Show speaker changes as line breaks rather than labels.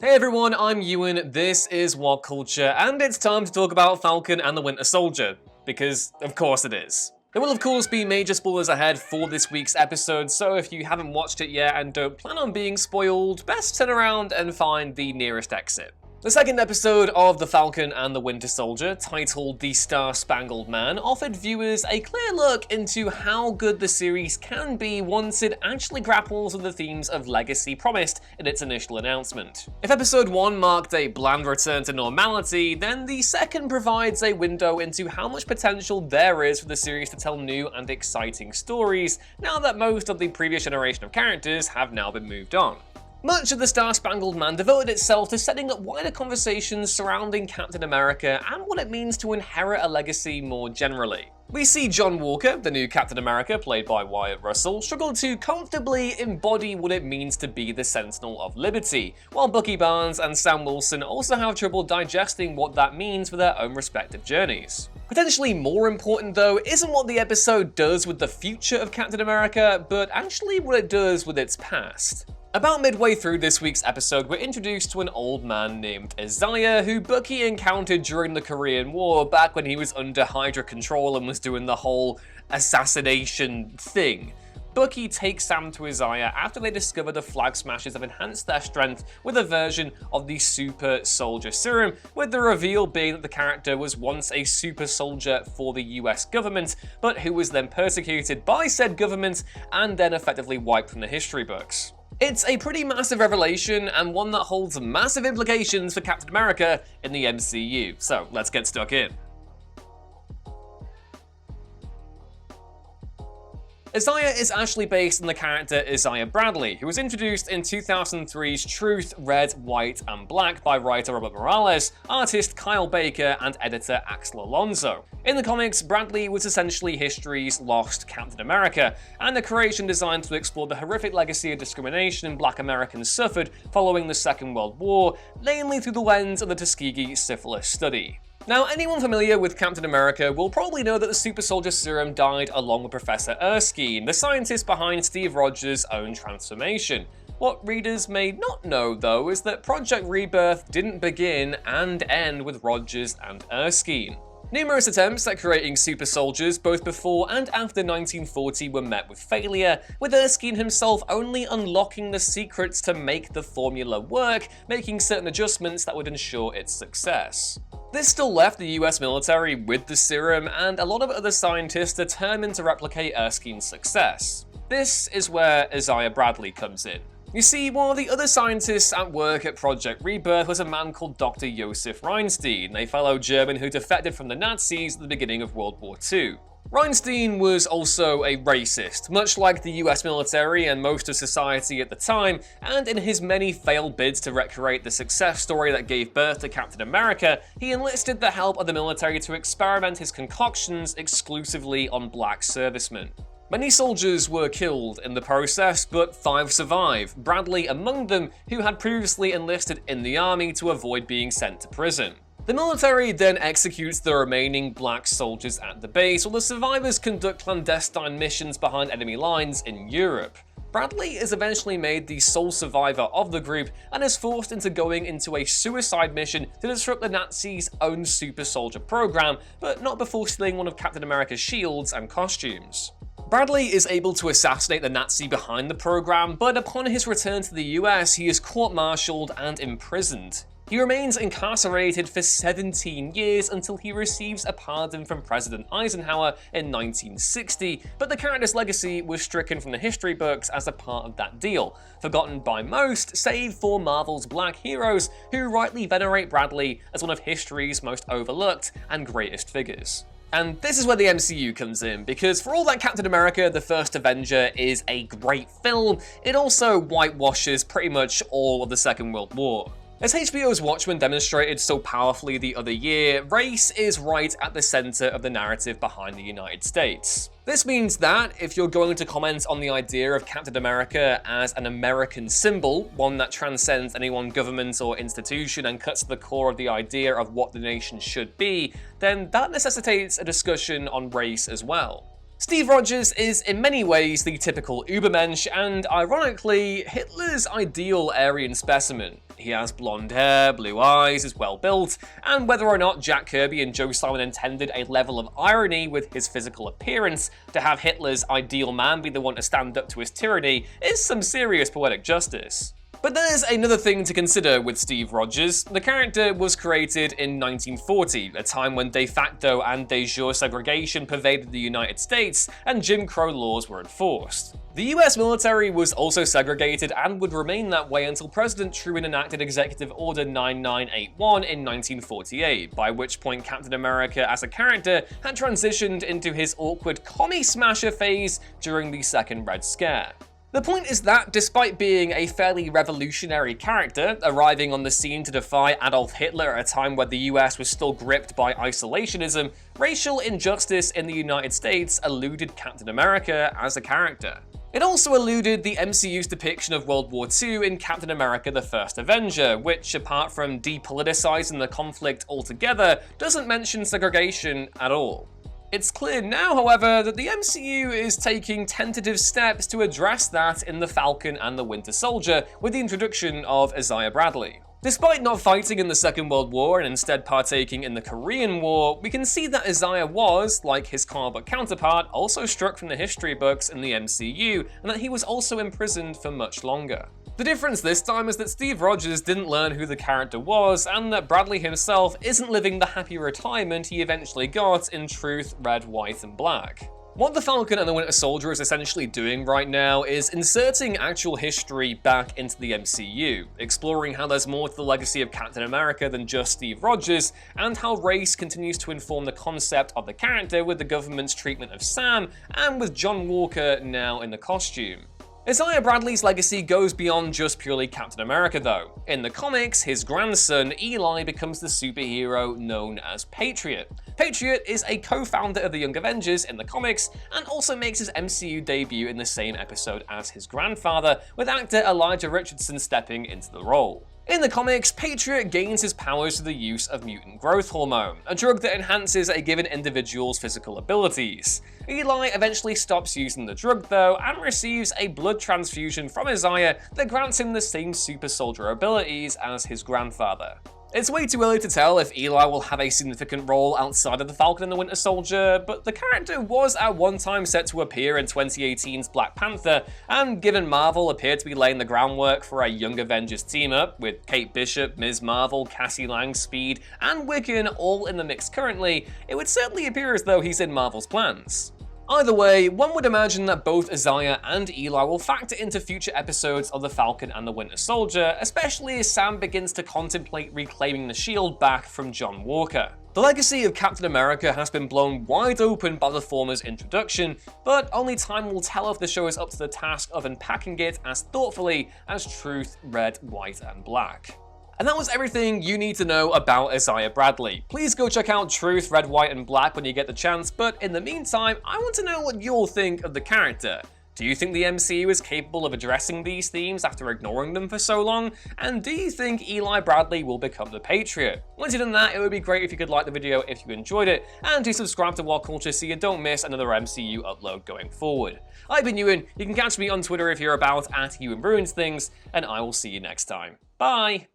Hey everyone, I'm Ewan, this is What Culture, and it's time to talk about Falcon and the Winter Soldier. Because, of course it is. There will of course be major spoilers ahead for this week's episode, so if you haven't watched it yet and don't plan on being spoiled, best turn around and find the nearest exit. The second episode of The Falcon and the Winter Soldier, titled The Star-Spangled Man, offered viewers a clear look into how good the series can be once it actually grapples with the themes of legacy promised in its initial announcement. If episode 1 marked a bland return to normality, then the second provides a window into how much potential there is for the series to tell new and exciting stories, now that most of the previous generation of characters have now been moved on. Much of The Star-Spangled Man devoted itself to setting up wider conversations surrounding Captain America and what it means to inherit a legacy more generally. We see John Walker, the new Captain America, played by Wyatt Russell, struggle to comfortably embody what it means to be the Sentinel of Liberty, while Bucky Barnes and Sam Wilson also have trouble digesting what that means for their own respective journeys. Potentially more important though isn't what the episode does with the future of Captain America, but actually what it does with its past. About midway through this week's episode, we're introduced to an old man named Isaiah, who Bucky encountered during the Korean War back when he was under Hydra control and was doing the whole assassination thing. Bucky takes Sam to Isaiah after they discover the Flag Smashers have enhanced their strength with a version of the Super Soldier Serum, with the reveal being that the character was once a super soldier for the US government, but who was then persecuted by said government and then effectively wiped from the history books. It's a pretty massive revelation, and one that holds massive implications for Captain America in the MCU, so let's get stuck in. Isaiah is actually based on the character Isaiah Bradley, who was introduced in 2003's Truth, Red, White, and Black by writer Robert Morales, artist Kyle Baker, and editor Axel Alonso. In the comics, Bradley was essentially history's lost Captain America, and a creation designed to explore the horrific legacy of discrimination Black Americans suffered following the Second World War, mainly through the lens of the Tuskegee syphilis study. Now, anyone familiar with Captain America will probably know that the Super Soldier Serum died along with Professor Erskine, the scientist behind Steve Rogers' own transformation. What readers may not know, though, is that Project Rebirth didn't begin and end with Rogers and Erskine. Numerous attempts at creating super soldiers both before and after 1940 were met with failure, with Erskine himself only unlocking the secrets to make the formula work, making certain adjustments that would ensure its success. This still left the US military with the serum and a lot of other scientists determined to replicate Erskine's success. This is where Isaiah Bradley comes in. You see, one of the other scientists at work at Project Rebirth was a man called Dr. Josef Reinstein, a fellow German who defected from the Nazis at the beginning of World War II. Reinstein was also a racist, much like the US military and most of society at the time, and in his many failed bids to recreate the success story that gave birth to Captain America, he enlisted the help of the military to experiment his concoctions exclusively on black servicemen. Many soldiers were killed in the process, but 5 survived, Bradley among them, who had previously enlisted in the army to avoid being sent to prison. The military then executes the remaining black soldiers at the base, while the survivors conduct clandestine missions behind enemy lines in Europe. Bradley is eventually made the sole survivor of the group and is forced into going into a suicide mission to disrupt the Nazis' own super soldier program, but not before stealing one of Captain America's shields and costumes. Bradley is able to assassinate the Nazi behind the program, but upon his return to the US, he is court-martialed and imprisoned. He remains incarcerated for 17 years until he receives a pardon from President Eisenhower in 1960, but the character's legacy was stricken from the history books as a part of that deal, forgotten by most save for Marvel's Black heroes, who rightly venerate Bradley as one of history's most overlooked and greatest figures. And this is where the MCU comes in, because for all that Captain America: The First Avenger is a great film, it also whitewashes pretty much all of the Second World War. As HBO's Watchmen demonstrated so powerfully the other year, race is right at the center of the narrative behind the United States. This means that if you're going to comment on the idea of Captain America as an American symbol, one that transcends any one government or institution and cuts to the core of the idea of what the nation should be, then that necessitates a discussion on race as well. Steve Rogers is in many ways the typical Ubermensch and, ironically, Hitler's ideal Aryan specimen. He has blonde hair, blue eyes, is well built, and whether or not Jack Kirby and Joe Simon intended a level of irony with his physical appearance to have Hitler's ideal man be the one to stand up to his tyranny is some serious poetic justice. But there's another thing to consider with Steve Rogers. The character was created in 1940, a time when de facto and de jure segregation pervaded the United States and Jim Crow laws were enforced. The US military was also segregated and would remain that way until President Truman enacted Executive Order 9981 in 1948, by which point Captain America as a character had transitioned into his awkward commie smasher phase during the Second Red Scare. The point is that, despite being a fairly revolutionary character, arriving on the scene to defy Adolf Hitler at a time where the US was still gripped by isolationism, racial injustice in the United States eluded Captain America as a character. It also eluded the MCU's depiction of World War II in Captain America: The First Avenger, which, apart from depoliticizing the conflict altogether, doesn't mention segregation at all. It's clear now, however, that the MCU is taking tentative steps to address that in The Falcon and the Winter Soldier with the introduction of Isaiah Bradley. Despite not fighting in the Second World War and instead partaking in the Korean War, we can see that Isaiah was, like his comic book counterpart, also struck from the history books in the MCU, and that he was also imprisoned for much longer. The difference this time is that Steve Rogers didn't learn who the character was, and that Bradley himself isn't living the happy retirement he eventually got in Truth, Red, White, and Black. What the Falcon and the Winter Soldier is essentially doing right now is inserting actual history back into the MCU, exploring how there's more to the legacy of Captain America than just Steve Rogers, and how race continues to inform the concept of the character with the government's treatment of Sam, and with John Walker now in the costume. Isaiah Bradley's legacy goes beyond just purely Captain America though. In the comics, his grandson, Eli, becomes the superhero known as Patriot. Patriot is a co-founder of the Young Avengers in the comics, and also makes his MCU debut in the same episode as his grandfather, with actor Elijah Richardson stepping into the role. In the comics, Patriot gains his powers through the use of mutant growth hormone, a drug that enhances a given individual's physical abilities. Eli eventually stops using the drug though, and receives a blood transfusion from Isaiah that grants him the same super soldier abilities as his grandfather. It's way too early to tell if Eli will have a significant role outside of the Falcon and the Winter Soldier, but the character was at one time set to appear in 2018's Black Panther, and given Marvel appeared to be laying the groundwork for a Young Avengers team-up, with Kate Bishop, Ms. Marvel, Cassie Lang, Speed, and Wiccan all in the mix currently, it would certainly appear as though he's in Marvel's plans. Either way, one would imagine that both Isaiah and Eli will factor into future episodes of The Falcon and the Winter Soldier, especially as Sam begins to contemplate reclaiming the shield back from John Walker. The legacy of Captain America has been blown wide open by the former's introduction, but only time will tell if the show is up to the task of unpacking it as thoughtfully as Truth, Red, White, and Black. And that was everything you need to know about Isaiah Bradley. Please go check out Truth, Red, White, and Black when you get the chance, but in the meantime, I want to know what you'll think of the character. Do you think the MCU is capable of addressing these themes after ignoring them for so long? And do you think Eli Bradley will become the Patriot? Once you've done that, it would be great if you could like the video if you enjoyed it, and do subscribe to What Culture so you don't miss another MCU upload going forward. I've been Ewan, you can catch me on Twitter if you're about @EwanRuinsThings, and I will see you next time. Bye!